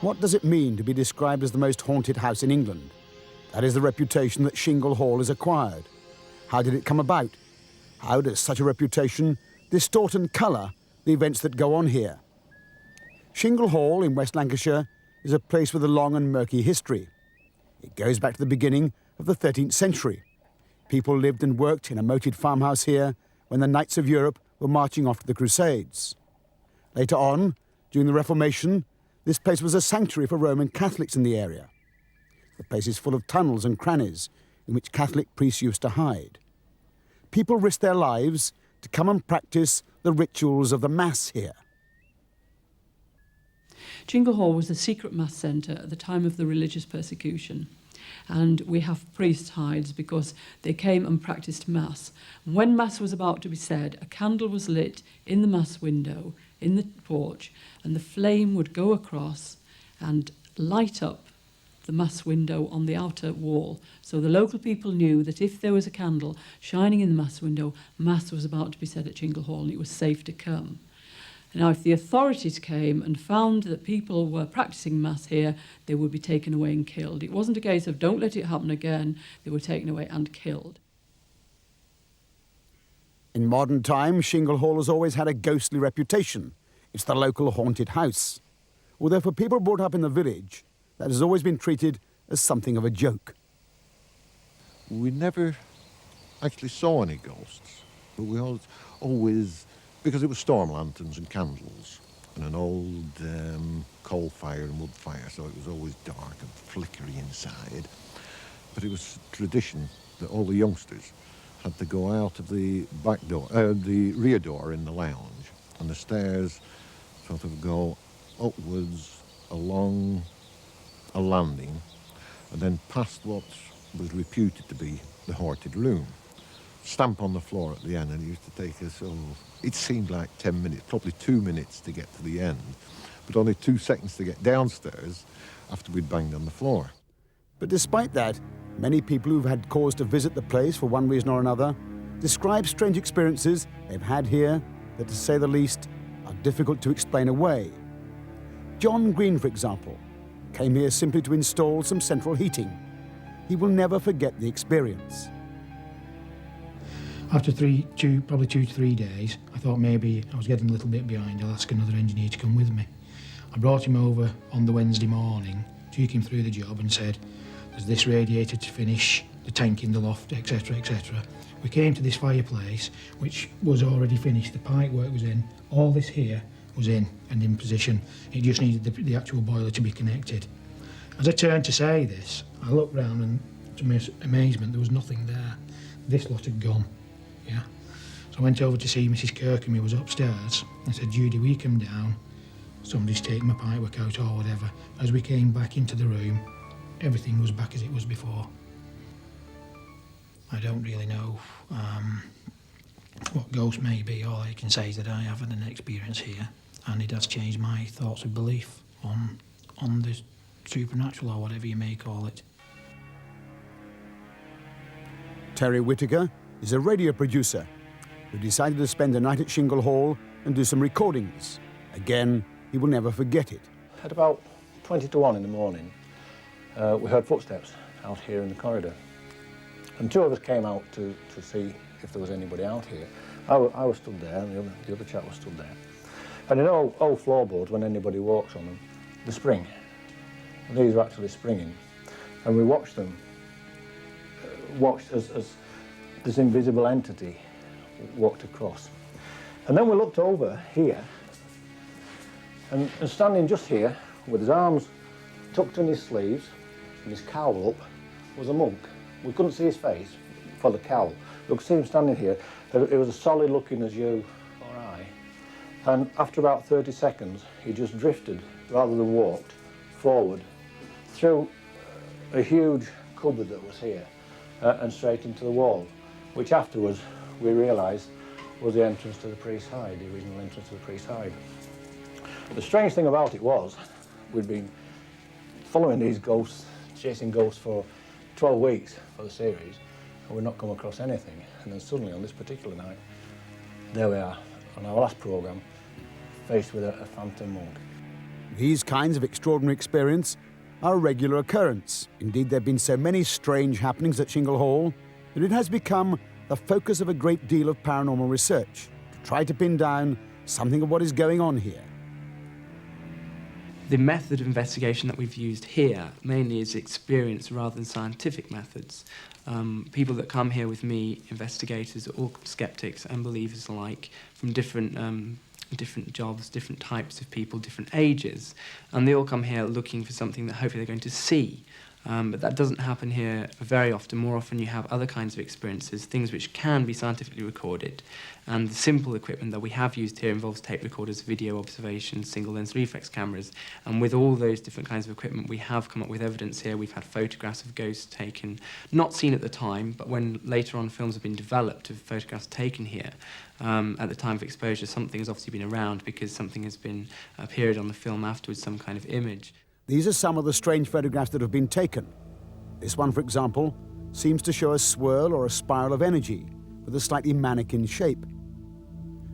What does it mean to be described as the most haunted house in England? That is the reputation that Chingle Hall has acquired. How did it come about? How does such a reputation distort and colour the events that go on here? Chingle Hall in West Lancashire is a place with a long and murky history. It goes back to the beginning of the 13th century. People lived and worked in a moated farmhouse here when the Knights of Europe were marching off to the Crusades. Later on, during the Reformation, this place was a sanctuary for Roman Catholics in the area. The place is full of tunnels and crannies in which Catholic priests used to hide. People risked their lives to come and practice the rituals of the Mass here. Chingle Hall was a secret mass centre at the time of the religious persecution. And we have priest hides because they came and practised Mass. And when Mass was about to be said, a candle was lit in the Mass window, in the porch, and the flame would go across and light up the Mass window on the outer wall. So the local people knew that if there was a candle shining in the Mass window, Mass was about to be said at Chingle Hall and it was safe to come. Now, if the authorities came and found that people were practising Mass here, they would be taken away and killed. It wasn't a case of don't let it happen again, they were taken away and killed. In modern times, Chingle Hall has always had a ghostly reputation. It's the local haunted house. Although for people brought up in the village, that has always been treated as something of a joke. We never actually saw any ghosts, but we always because it was storm lanterns and candles and an old coal fire and wood fire, so it was always dark and flickery inside. But it was tradition that all the youngsters had to go out of the back door, the rear door in the lounge, and the stairs sort of go upwards along a landing and then past what was reputed to be the haunted room. Stamp on the floor at the end, and it used to take us, it seemed like 10 minutes, probably 2 minutes to get to the end, but only 2 seconds to get downstairs after we'd banged on the floor. But despite that, many people who've had cause to visit the place for one reason or another describe strange experiences they've had here that, to say the least, are difficult to explain away. John Green, for example, came here simply to install some central heating. He will never forget the experience. After probably 2 to 3 days, I thought maybe I was getting a little bit behind. I'll ask another engineer to come with me. I brought him over on the Wednesday morning, took him through the job and said, there's this radiator to finish, the tank in the loft, etc, etc. We came to this fireplace, which was already finished, the pipe work was in, all this here was in and in position. It just needed the actual boiler to be connected. As I turned to say this, I looked round and to my amazement, there was nothing there. This lot had gone. Yeah. So I went over to see Mrs. Kirkham, who was upstairs, and said, Judy, will you come down? Somebody's taken my pipework out or whatever. As we came back into the room, everything was back as it was before. I don't really know what ghost may be. All I can say is that I have had an experience here, and it has changed my thoughts of belief on the supernatural, or whatever you may call it. Terry Whittaker is a radio producer who decided to spend a night at Chingle Hall and do some recordings. Again, he will never forget it. At about 20 to 1 in the morning, we heard footsteps out here in the corridor. And 2 of us came out to see if there was anybody out here. I was stood there, and the other chap was stood there. And in old floorboards, when anybody walks on them, they spring. And these are actually springing. And we watched them, as this invisible entity walked across. And then we looked over here, and standing just here, with his arms tucked in his sleeves, and his cowl up, was a monk. We couldn't see his face for the cowl. We could see him standing here. It was as solid looking as you or I. And after about 30 seconds, he just drifted, rather than walked, forward, through a huge cupboard that was here, and straight into the wall, which afterwards we realised was the entrance to the priest's hide, the original entrance to the priest's hide. The strange thing about it was, we'd been following these ghosts, chasing ghosts for 12 weeks for the series, and we'd not come across anything. And then suddenly on this particular night, there we are, on our last programme, faced with a phantom monk. These kinds of extraordinary experience are a regular occurrence. Indeed, there have been so many strange happenings at Chingle Hall that it has become the focus of a great deal of paranormal research to try to pin down something of what is going on here. The method of investigation that we've used here mainly is experience rather than scientific methods. People that come here with me, investigators, are all skeptics and believers alike, from different jobs, different types of people, different ages, and they all come here looking for something that hopefully they're going to see. But that doesn't happen here very often. More often you have other kinds of experiences, things which can be scientifically recorded. And the simple equipment that we have used here involves tape recorders, video observations, single-lens reflex cameras. And with all those different kinds of equipment, we have come up with evidence here. We've had photographs of ghosts taken, not seen at the time, but when later on films have been developed of photographs taken here, at the time of exposure, something has obviously been around because something has been appeared on the film afterwards, some kind of image. These are some of the strange photographs that have been taken. This one, for example, seems to show a swirl or a spiral of energy with a slightly mannequin shape.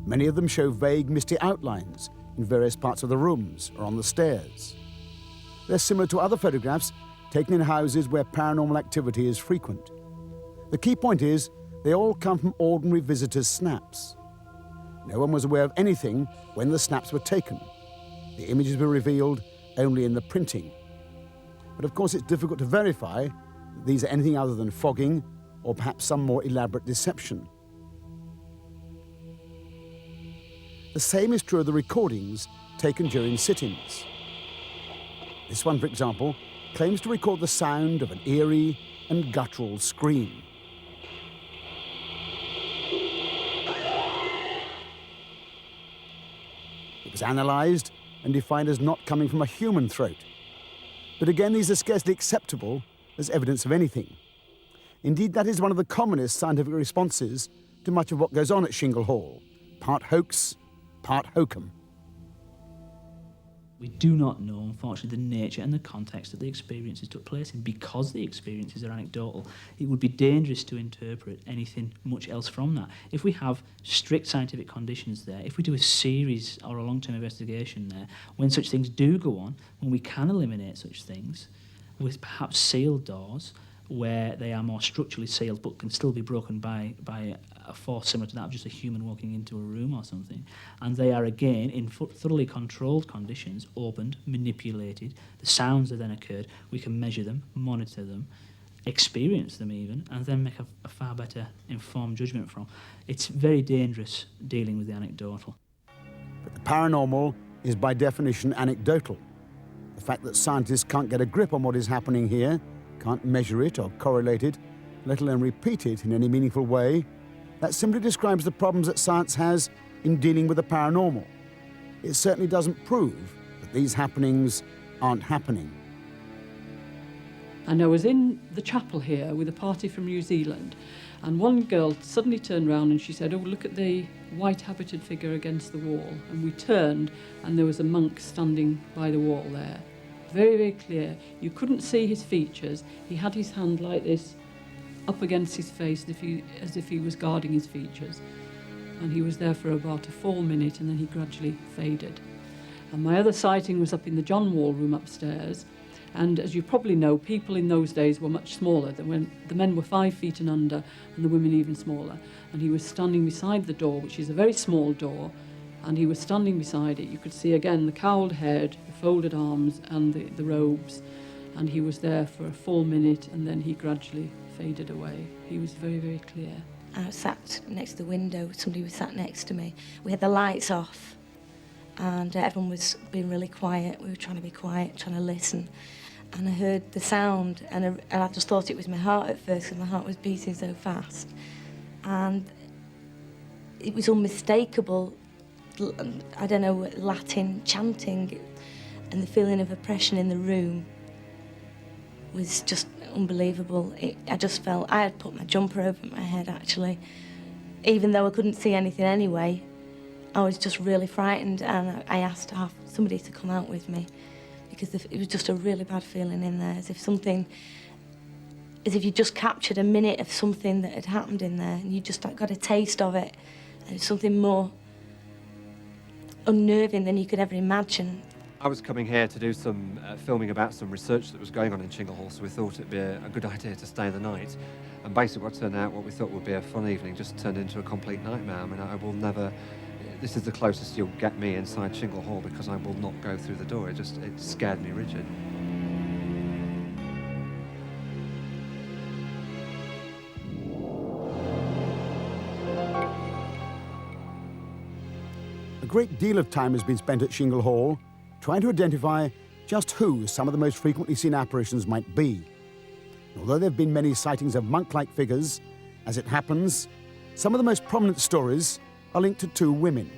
Many of them show vague, misty outlines in various parts of the rooms or on the stairs. They're similar to other photographs taken in houses where paranormal activity is frequent. The key point is they all come from ordinary visitors' snaps. No one was aware of anything when the snaps were taken. The images were revealed only in the printing. But of course it's difficult to verify that these are anything other than fogging or perhaps some more elaborate deception. The same is true of the recordings taken during sittings. This one, for example, claims to record the sound of an eerie and guttural scream. It was analysed and defined as not coming from a human throat. But again, these are scarcely acceptable as evidence of anything. Indeed, that is one of the commonest scientific responses to much of what goes on at Chingle Hall. Part hoax, part hokum. We do not know, unfortunately, the nature and the context that the experiences took place in. Because the experiences are anecdotal, it would be dangerous to interpret anything much else from that. If we have strict scientific conditions there, if we do a series or a long-term investigation there, when such things do go on, when we can eliminate such things, with perhaps sealed doors, where they are more structurally sealed but can still be broken by a force similar to that of just a human walking into a room or something, and they are again in thoroughly controlled conditions, opened, manipulated, the sounds that then occurred, we can measure them, monitor them, experience them even, and then make a far better informed judgment from. It's very dangerous dealing with the anecdotal. But the paranormal is by definition anecdotal. The fact that scientists can't get a grip on what is happening here, can't measure it or correlate it, let alone repeat it in any meaningful way, that simply describes the problems that science has in dealing with the paranormal. It certainly doesn't prove that these happenings aren't happening. And I was in the chapel here with a party from New Zealand, and one girl suddenly turned around and she said, "Oh, look at the white-habited figure against the wall." And we turned, and there was a monk standing by the wall there. Very, very clear. You couldn't see his features. He had his hand like this up against his face as if he was guarding his features. And he was there for about a full minute, and then he gradually faded. And my other sighting was up in the John Wall room upstairs. And as you probably know, people in those days were much smaller. The men were 5 feet and under, and the women even smaller. And he was standing beside the door, which is a very small door, and he was standing beside it. You could see again the cowled head, the folded arms, and the robes. And he was there for a full minute, and then he gradually faded away. He was very, very clear. I sat next to the window. Somebody was sat next to me. We had the lights off, and everyone was being really quiet. We were trying to be quiet, trying to listen. And I heard the sound, and I just thought it was my heart at first, because my heart was beating so fast. And it was unmistakable, I don't know, Latin chanting, and the feeling of oppression in the room was just unbelievable. I just felt, I had put my jumper over my head actually. Even though I couldn't see anything anyway, I was just really frightened, and I asked to have somebody to come out with me, because it was just a really bad feeling in there, as if you just captured a minute of something that had happened in there, and you just got a taste of it, and it was something more unnerving than you could ever imagine. I was coming here to do some filming about some research that was going on in Chingle Hall, so we thought it'd be a good idea to stay the night. And basically what turned out, what we thought would be a fun evening, just turned into a complete nightmare. I mean, I will never... This is the closest you'll get me inside Chingle Hall, because I will not go through the door. It scared me rigid. A great deal of time has been spent at Chingle Hall trying to identify just who some of the most frequently seen apparitions might be. Although there have been many sightings of monk-like figures, as it happens, some of the most prominent stories are linked to two women.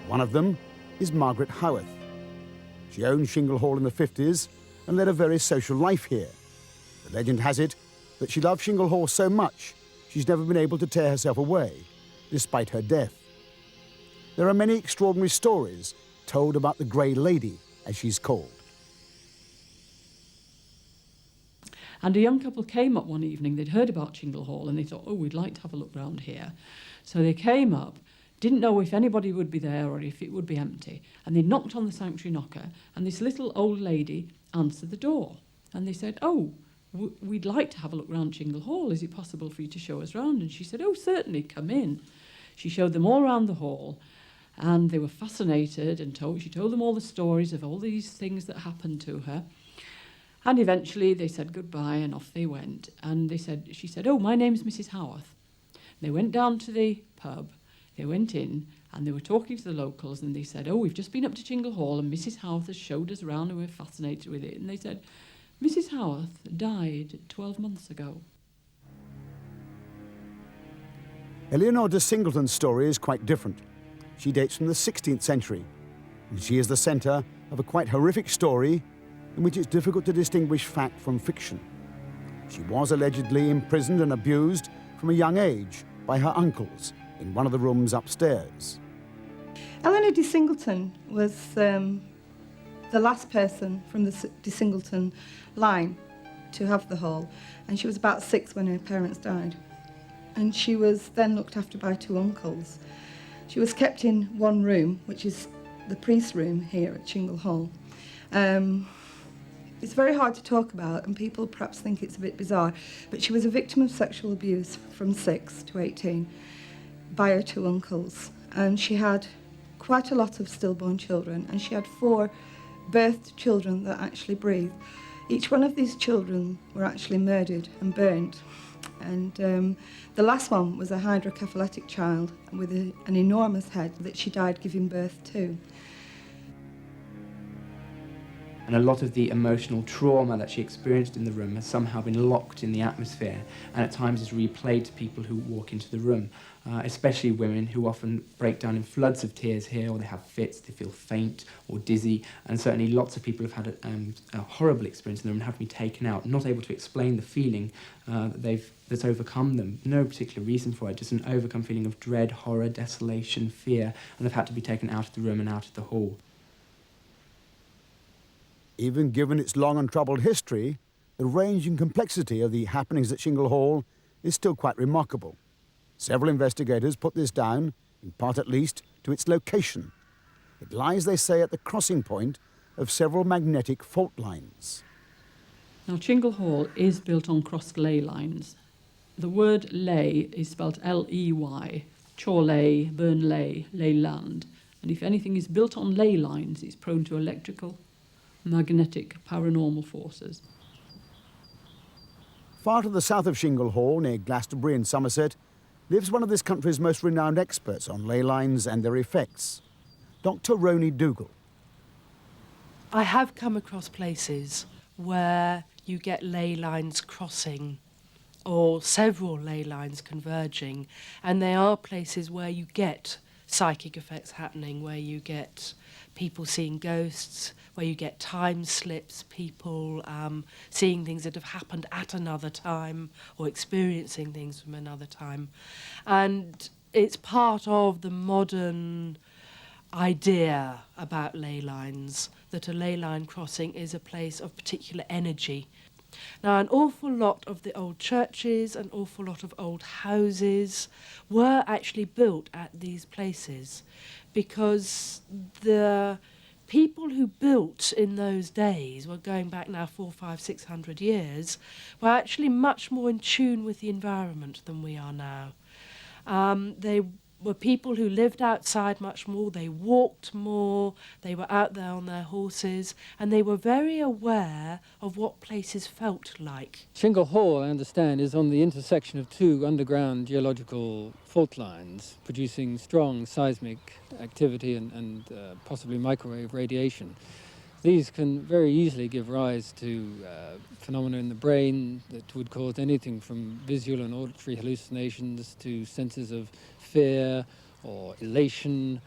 One of them is Margaret Howarth. She owned Chingle Hall in the 50s and led a very social life here. The legend has it that she loved Chingle Hall so much she's never been able to tear herself away, despite her death. There are many extraordinary stories told about the Grey Lady, as she's called. And a young couple came up one evening. They'd heard about Chingle Hall and they thought, oh, we'd like to have a look round here. So they came up, didn't know if anybody would be there or if it would be empty. And they knocked on the sanctuary knocker and this little old lady answered the door. And they said, oh, we'd like to have a look round Chingle Hall. Is it possible for you to show us round? And she said, oh, certainly, come in. She showed them all round the hall. And they were fascinated and she told them all the stories of all these things that happened to her. And eventually they said goodbye and off they went. And she said, oh, my name's Mrs. Howarth. They went down to the pub, they went in and they were talking to the locals and they said, oh, we've just been up to Chingle Hall and Mrs. Howarth has showed us around and we're fascinated with it. And they said, Mrs. Howarth died 12 months ago. Eleanor de Singleton's story is quite different. She dates from the 16th century, and she is the centre of a quite horrific story in which it's difficult to distinguish fact from fiction. She was allegedly imprisoned and abused from a young age by her uncles in one of the rooms upstairs. Eleanor de Singleton was the last person from the de Singleton line to have the hall, and she was about 6 when her parents died. And she was then looked after by 2 uncles. She was kept in one room, which is the priest's room here at Chingle Hall. It's very hard to talk about, and people perhaps think it's a bit bizarre, but she was a victim of sexual abuse from 6 to 18 by her 2 uncles. And she had quite a lot of stillborn children, and she had 4 birthed children that actually breathed. Each one of these children were actually murdered and burnt. And the last one was a hydrocephalic child with an enormous head that she died giving birth to. And a lot of the emotional trauma that she experienced in the room has somehow been locked in the atmosphere and at times is replayed to people who walk into the room, especially women who often break down in floods of tears here, or they have fits, they feel faint or dizzy, and certainly lots of people have had a horrible experience in the room and have to be taken out, not able to explain the feeling that's overcome them. No particular reason for it, just an overcome feeling of dread, horror, desolation, fear, and they've had to be taken out of the room and out of the hall. Even given its long and troubled history, the range and complexity of the happenings at Chingle Hall is still quite remarkable. Several investigators put this down, in part at least, to its location. It lies, they say, at the crossing point of several magnetic fault lines. Now, Chingle Hall is built on crossed ley lines. The word ley is spelled L-E-Y, Chorley, Burnley, Leyland. And if anything is built on ley lines, it's prone to electrical, magnetic, paranormal forces. Far to the south of Chingle Hall, near Glastonbury in Somerset, lives one of this country's most renowned experts on ley lines and their effects, Dr. Roni Dougal. I have come across places where you get ley lines crossing or several ley lines converging, and they are places where you get psychic effects happening, where you get people seeing ghosts, where you get time slips, people seeing things that have happened at another time or experiencing things from another time. And it's part of the modern idea about ley lines, that a ley line crossing is a place of particular energy. Now, an awful lot of the old churches, an awful lot of old houses were actually built at these places because the people who built in those days, we're going back now 400, 500, 600 years, were actually much more in tune with the environment than we are now. They were people who lived outside much more, they walked more, they were out there on their horses, and they were very aware of what places felt like. Chingle Hall, I understand, is on the intersection of two underground geological fault lines, producing strong seismic activity and possibly microwave radiation. These can very easily give rise to phenomena in the brain that would cause anything from visual and auditory hallucinations to senses of fear or elation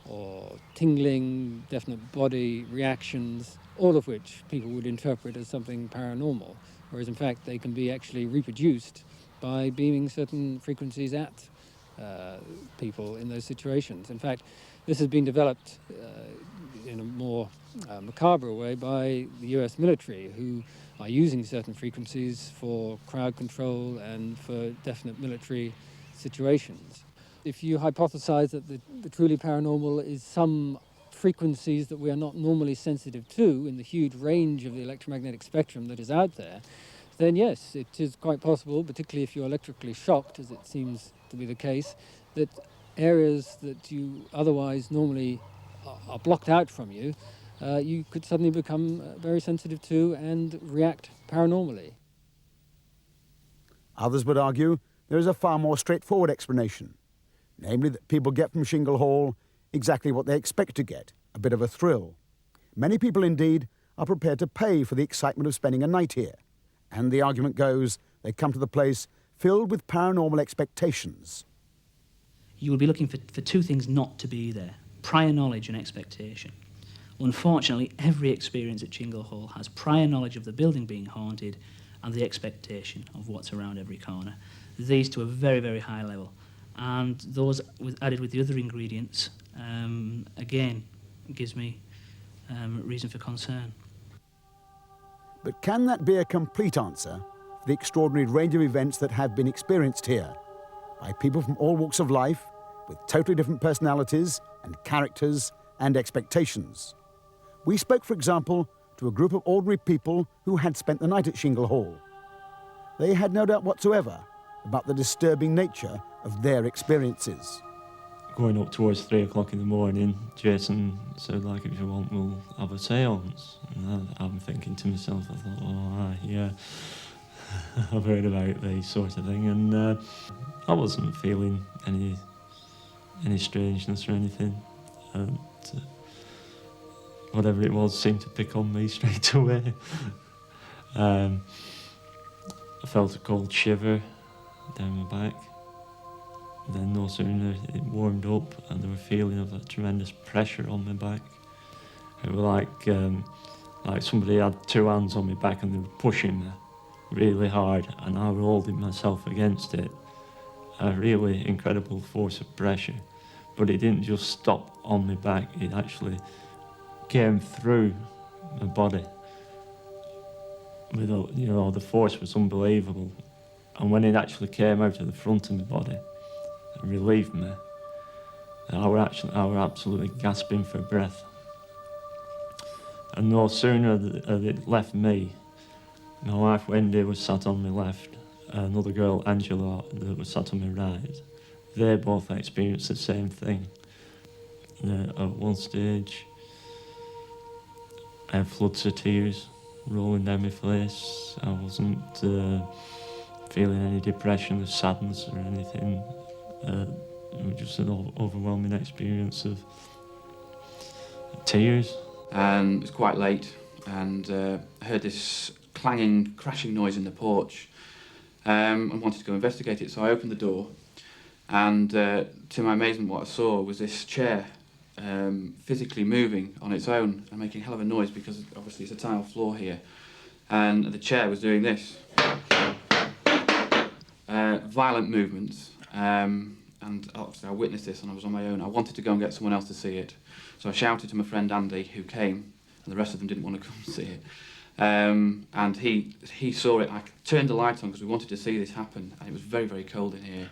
or tingling, definite body reactions, all of which people would interpret as something paranormal, whereas in fact they can be actually reproduced by beaming certain frequencies at people in those situations. In fact, this has been developed in a more macabre way by the US military, who are using certain frequencies for crowd control and for definite military situations. If you hypothesize that the truly paranormal is some frequencies that we are not normally sensitive to in the huge range of the electromagnetic spectrum that is out there, then yes, it is quite possible, particularly if you're electrically shocked, as it seems to be the case, that areas that you otherwise normally are blocked out from you, you could suddenly become very sensitive to and react paranormally. Others would argue there is a far more straightforward explanation, namely that people get from Chingle Hall exactly what they expect to get, a bit of a thrill. Many people, indeed, are prepared to pay for the excitement of spending a night here, and the argument goes they come to the place filled with paranormal expectations. You will be looking for two things not to be there: prior knowledge and expectation. Unfortunately, every experience at Chingle Hall has prior knowledge of the building being haunted and the expectation of what's around every corner. These to a very, very high level. And those added with the other ingredients, again, gives me reason for concern. But can that be a complete answer for the extraordinary range of events that have been experienced here by people from all walks of life with totally different personalities and characters and expectations? We spoke, for example, to a group of ordinary people who had spent the night at Chingle Hall. They had no doubt whatsoever about the disturbing nature of their experiences. Going up towards 3 o'clock in the morning, Jason said, like, if you want, we'll have a seance. And I'm thinking to myself, I thought, oh, yeah, I've heard about this sort of thing. And I wasn't feeling any strangeness or anything. And whatever it was seemed to pick on me straight away. I felt a cold shiver down my back. Then no sooner it warmed up and there was a feeling of a tremendous pressure on my back. It was like somebody had two hands on my back and they were pushing me really hard, and I was holding myself against it. A really incredible force of pressure. But it didn't just stop on my back, it actually came through my body. The force was unbelievable. And when it actually came out of the front of my body, it relieved me. I were absolutely gasping for breath. And no sooner had it left me, my wife Wendy was sat on my left, another girl, Angela, that was sat on my right. They both experienced the same thing. At one stage, I had floods of tears rolling down my face. I wasn't feeling any depression or sadness or anything. It was just an overwhelming experience of tears. It was quite late, and I heard this clanging, crashing noise in the porch, and wanted to go investigate it. So I opened the door, and to my amazement, what I saw was this chair physically moving on its own and making a hell of a noise, because obviously it's a tile floor here, and the chair was doing this. Violent movements, and obviously I witnessed this and I was on my own. I wanted to go and get someone else to see it, so I shouted to my friend Andy, who came, and the rest of them didn't want to come and see it. And he saw it. I turned the light on because we wanted to see this happen, and it was very, very cold in here.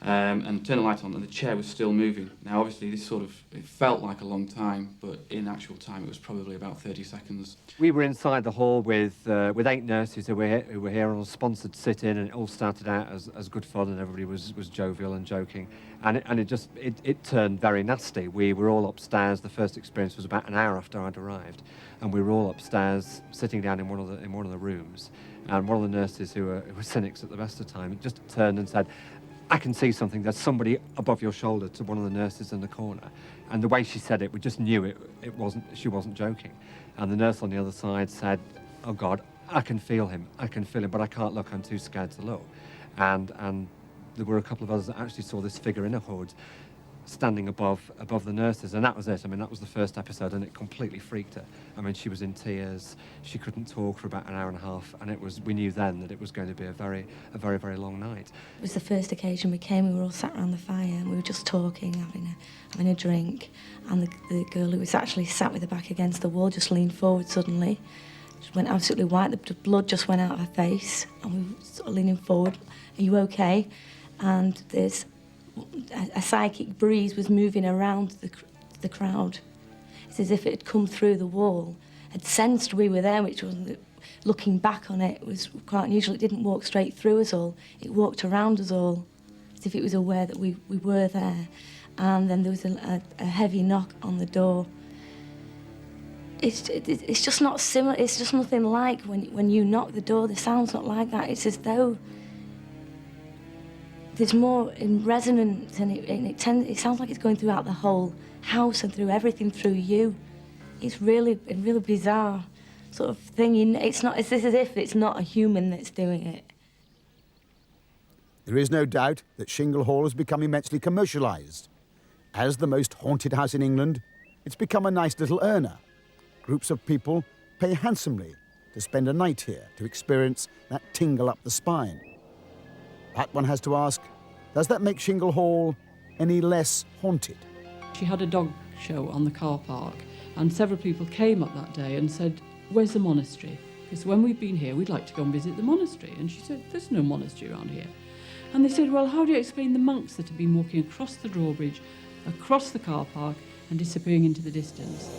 and turned the light on, and the chair was still moving. Now, obviously, this it felt like a long time, but in actual time, it was probably about 30 seconds. We were inside the hall with 8 nurses who were here on a sponsored sit-in, and it all started out as good fun, and everybody was jovial and joking, and it turned very nasty. We were all upstairs. The first experience was about an hour after I'd arrived, and we were all upstairs sitting down in one of the rooms, and one of the nurses who were cynics at the best of the time just turned and said, "I can see something. There's somebody above your shoulder," to one of the nurses in the corner. And the way she said it, we just knew she wasn't joking. And the nurse on the other side said, "Oh God, I can feel him, but I can't look, I'm too scared to look." And there were a couple of others that actually saw this figure in a hood standing above the nurses, and that was it. I mean, that was the first episode, and it completely freaked her. I mean, she was in tears. She couldn't talk for about an hour and a half, and we knew then that it was going to be a very, very long night. It was the first occasion we came. We were all sat around the fire, and we were just talking, having a drink, and the girl who was actually sat with her back against the wall just leaned forward suddenly. She went absolutely white. The blood just went out of her face, and we were sort of leaning forward. "Are you okay?" And there's a psychic breeze was moving around the crowd. It's as if it had come through the wall, had sensed we were there, which wasn't, looking back on it, was quite unusual. It didn't walk straight through us all, it walked around us all, as if it was aware that we were there. And then there was a heavy knock on the door. It's just not similar, it's just nothing like when you knock the door, the sound's not like that. It's as though there's more in resonance, and it sounds like it's going throughout the whole house and through everything, through you. It's really a really bizarre sort of thing. It's as if it's not a human that's doing it. There is no doubt that Chingle Hall has become immensely commercialised. As the most haunted house in England, it's become a nice little earner. Groups of people pay handsomely to spend a night here to experience that tingle up the spine. But one has to ask, does that make Chingle Hall any less haunted? She had a dog show on the car park, and several people came up that day and said, "Where's the monastery? Because when we've been here, we'd like to go and visit the monastery." And she said, "There's no monastery around here." And they said, "Well, how do you explain the monks that have been walking across the drawbridge, across the car park, and disappearing into the distance?"